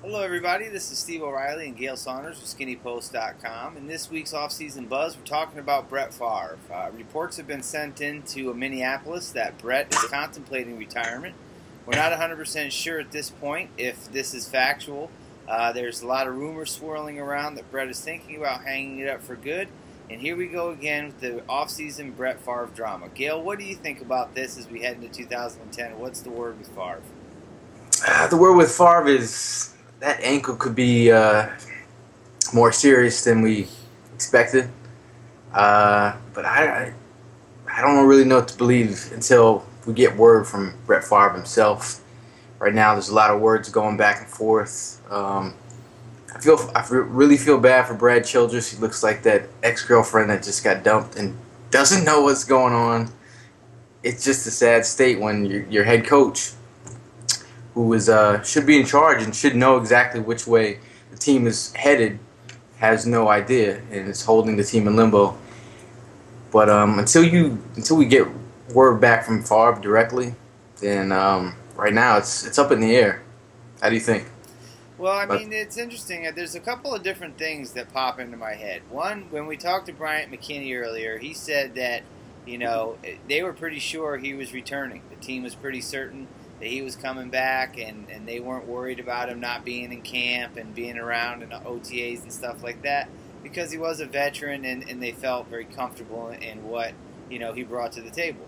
Hello, everybody. This is Steve O'Reilly and Gail Saunders with Skinnypost.com. In this week's off-season buzz, we're talking about Brett Favre. Reports have been sent into Minneapolis that Brett is contemplating retirement. We're not 100% sure at this point if this is factual. There's a lot of rumors swirling around that Brett is thinking about hanging it up for good. And here we go again with the off-season Brett Favre drama. Gail, what do you think about this as we head into 2010? What's the word with Favre? The word with Favre is that ankle could be more serious than we expected. But I don't really know what to believe until we get word from Brett Favre himself. Right now, there's a lot of words going back and forth. I really feel bad for Brad Childress. He looks like that ex-girlfriend that just got dumped and doesn't know what's going on. It's just a sad state when your head coach, who is should be in charge and should know exactly which way the team is headed, has no idea and is holding the team in limbo. But until we get word back from Favre directly, then right now it's up in the air. How do you think? Well, I mean, it's interesting. There's a couple of different things that pop into my head. One, when we talked to Bryant McKinney earlier, he said that, you know, they were pretty sure he was returning. The team was pretty certain that he was coming back, and they weren't worried about him not being in camp and being around in OTAs and stuff like that because he was a veteran, and they felt very comfortable in what, you know, he brought to the table.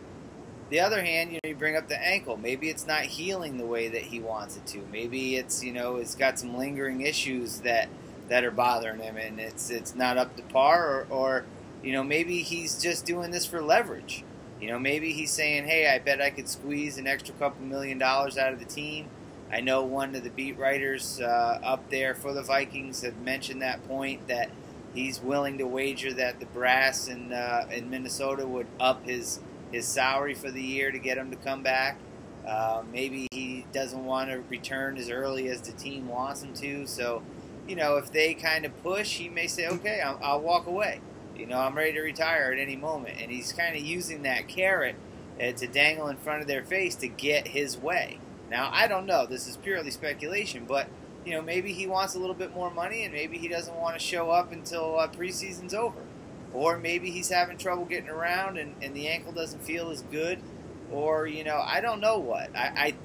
The other hand, you know, you bring up the ankle. Maybe it's not healing the way that he wants it to. Maybe it's, you know, it's got some lingering issues that are bothering him, and it's not up to par, or you know, maybe he's just doing this for leverage. You know, maybe he's saying, hey, I bet I could squeeze an extra couple $1 million out of the team. I know one of the beat writers up there for the Vikings had mentioned that point, that he's willing to wager that the brass in Minnesota would up his salary for the year to get him to come back. Maybe he doesn't want to return as early as the team wants him to. So, you know, if they kind of push, he may say, okay, I'll walk away. You know, I'm ready to retire at any moment. And he's kind of using that carrot to dangle in front of their face to get his way. Now, I don't know. This is purely speculation. But, you know, maybe he wants a little bit more money, and maybe he doesn't want to show up until preseason's over. Or maybe he's having trouble getting around and the ankle doesn't feel as good. Or, you know, I don't know what. I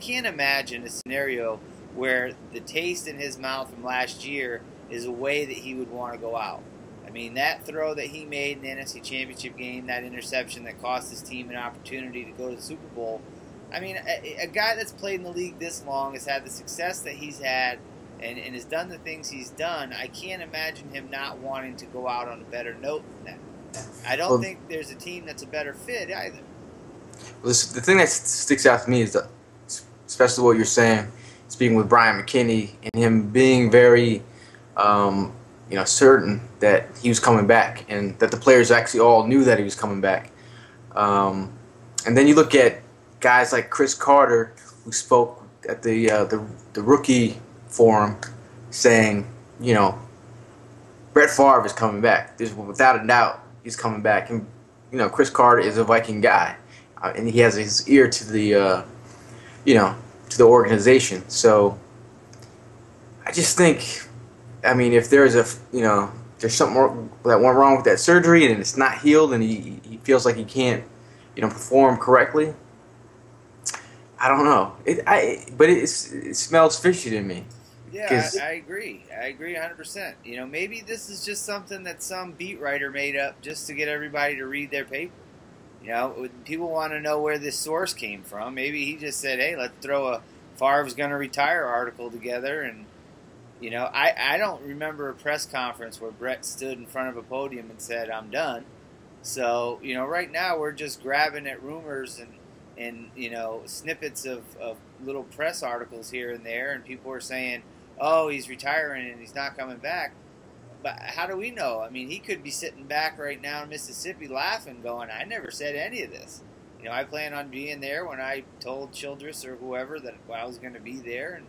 can't imagine a scenario where the taste in his mouth from last year is a way that he would want to go out. I mean, that throw that he made in the NFC Championship game, that interception that cost his team an opportunity to go to the Super Bowl. I mean, a guy that's played in the league this long, has had the success that he's had, and has done the things he's done. I can't imagine him not wanting to go out on a better note than that. I don't think there's a team that's a better fit either. Well, the thing that sticks out to me is especially what you're saying, speaking with Brian McKinney, and him being very you know, certain that he was coming back, and that the players actually all knew that he was coming back. And then you look at guys like Chris Carter, who spoke at the rookie forum, saying, you know, Brett Favre is coming back. Without a doubt, he's coming back. And you know, Chris Carter is a Viking guy, and he has his ear to the you know, to the organization. So I just think, I mean, if there's there's something that went wrong with that surgery and it's not healed, and he feels like he can't, you know, perform correctly, I don't know. But it smells fishy to me. Yeah, I agree. I agree 100%. You know, maybe this is just something that some beat writer made up just to get everybody to read their paper. You know, people want to know where this source came from. Maybe he just said, hey, let's throw a Favre's going to retire article together. And, you know, I don't remember a press conference where Brett stood in front of a podium and said, I'm done. So, you know, right now we're just grabbing at rumors and you know, snippets of little press articles here and there, and people are saying, oh, he's retiring and he's not coming back. But how do we know? I mean, he could be sitting back right now in Mississippi laughing, going, I never said any of this. You know, I plan on being there when I told Childress or whoever that I was going to be there,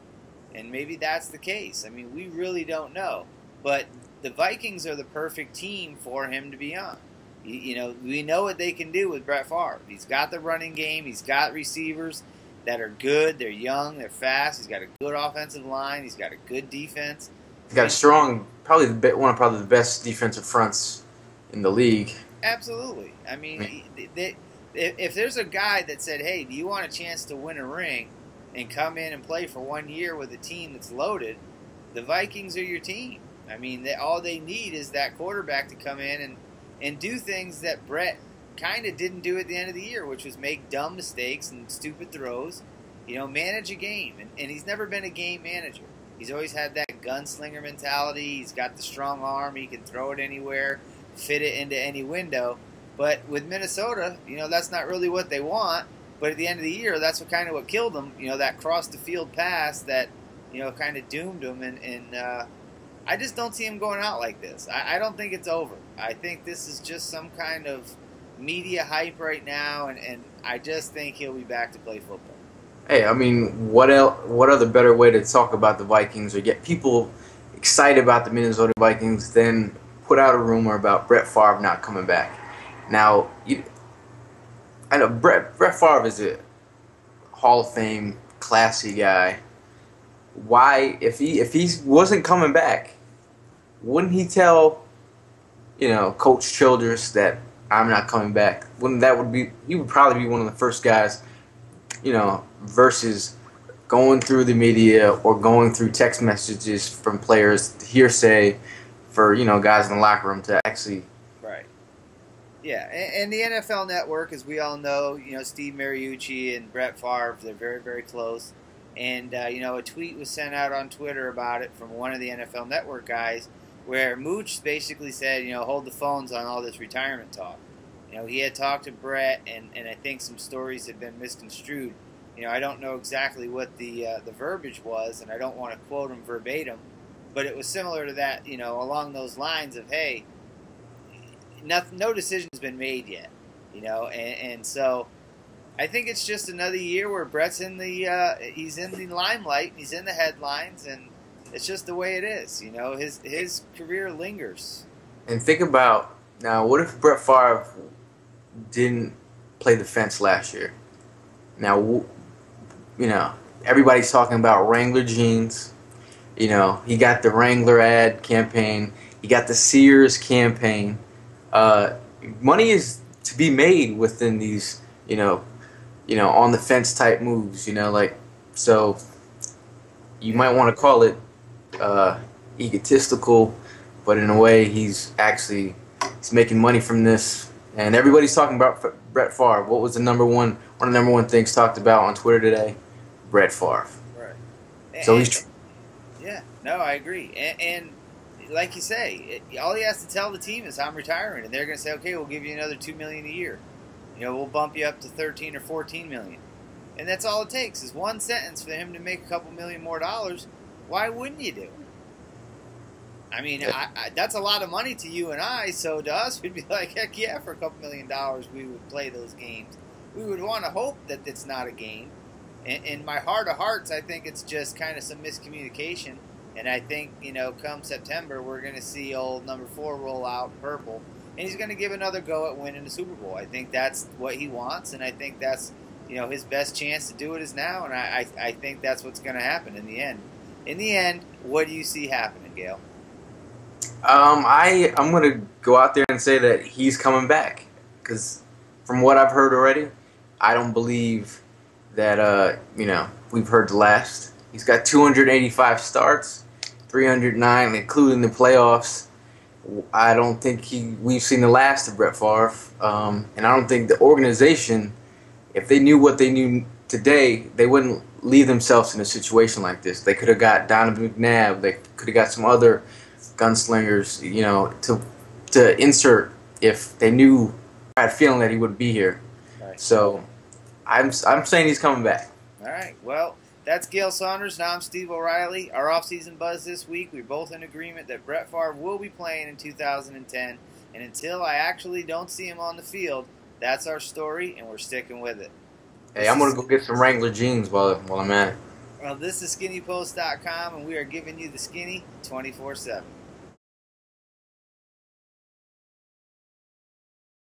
and maybe that's the case. I mean, we really don't know. But the Vikings are the perfect team for him to be on. You know, we know what they can do with Brett Favre. He's got the running game. He's got receivers. that are good. They're young. They're fast. He's got a good offensive line. He's got a good defense. He's got a strong, probably one of the best defensive fronts in the league. Absolutely. I mean, if there's a guy that said, hey, do you want a chance to win a ring and come in and play for 1 year with a team that's loaded, the Vikings are your team. I mean, all they need is that quarterback to come in and do things that Brett kind of didn't do at the end of the year, which was make dumb mistakes and stupid throws, manage a game. And he's never been a game manager. He's always had that gunslinger mentality. He's got the strong arm. He can throw it anywhere, fit it into any window. But with Minnesota, that's not really what they want. But at the end of the year, that's what killed them. That cross-the-field pass that, kind of doomed them. And I just don't see him going out like this. I don't think it's over. I think this is just some kind of media hype right now, and I just think he'll be back to play football. Hey, I mean, what other better way to talk about the Vikings or get people excited about the Minnesota Vikings than put out a rumor about Brett Favre not coming back? Now, I know Brett Favre is a Hall of Fame, classy guy. Why, if he wasn't coming back, wouldn't he tell, Coach Childress that I'm not coming back? He would probably be one of the first guys, versus going through the media or going through text messages from players, hearsay for, guys in the locker room to actually. Right. Yeah, and the NFL Network, as we all know, Steve Mariucci and Brett Favre, they're very, very close. And, a tweet was sent out on Twitter about it from one of the NFL Network guys where Mooch basically said, hold the phones on all this retirement talk. He had talked to Brett, and I think some stories had been misconstrued. I don't know exactly what the verbiage was, and I don't want to quote him verbatim, but it was similar to that, along those lines of, hey, no decision's been made yet, and so I think it's just another year where Brett's in he's in the limelight, he's in the headlines, and it's just the way it is. His career lingers. And think about now, what if Brett Favre didn't play the fence last year? Now, everybody's talking about Wrangler jeans. He got the Wrangler ad campaign. He got the Sears campaign. Money is to be made within these, on the fence type moves. So you might want to call it egotistical, but in a way he's making money from this. And everybody's talking about Brett Favre. What was one of the number one things talked about on Twitter today? Brett Favre. Right. So he's. Yeah. No, I agree. And like you say, all he has to tell the team is I'm retiring, and they're going to say, okay, we'll give you another $2 million a year. We'll bump you up to $13 or $14 million, and that's all it takes is one sentence for him to make a couple million more dollars. Why wouldn't you do it? I mean, that's a lot of money to you and I, so to us, we'd be like, heck yeah, for a couple $1 million, we would play those games. We would want to hope that it's not a game. In my heart of hearts, I think it's just kind of some miscommunication, and I think, come September, we're going to see old number 4 roll out in purple, and he's going to give another go at winning the Super Bowl. I think that's what he wants, and I think that's, his best chance to do it is now, and I think that's what's going to happen in the end. In the end, what do you see happening, Gail? I'm going to go out there and say that he's coming back, because from what I've heard already, I don't believe that, we've heard the last. He's got 285 starts, 309, including the playoffs. I don't think we've seen the last of Brett Favre, and I don't think the organization, if they knew what they knew today, they wouldn't leave themselves in a situation like this. They could have got Donovan McNabb. They could have got some other gunslingers, to insert if they knew, I had a feeling that he would be here. Right. So I'm saying he's coming back. All right. Well, that's Gail Saunders. Now I'm Steve O'Reilly. Our off-season buzz this week, we're both in agreement that Brett Favre will be playing in 2010. And until I actually don't see him on the field, that's our story, and we're sticking with it. Hey, I'm going to go get some Wrangler jeans while I'm at it. Well, this is Skinnypost.com, and we are giving you the skinny 24/7.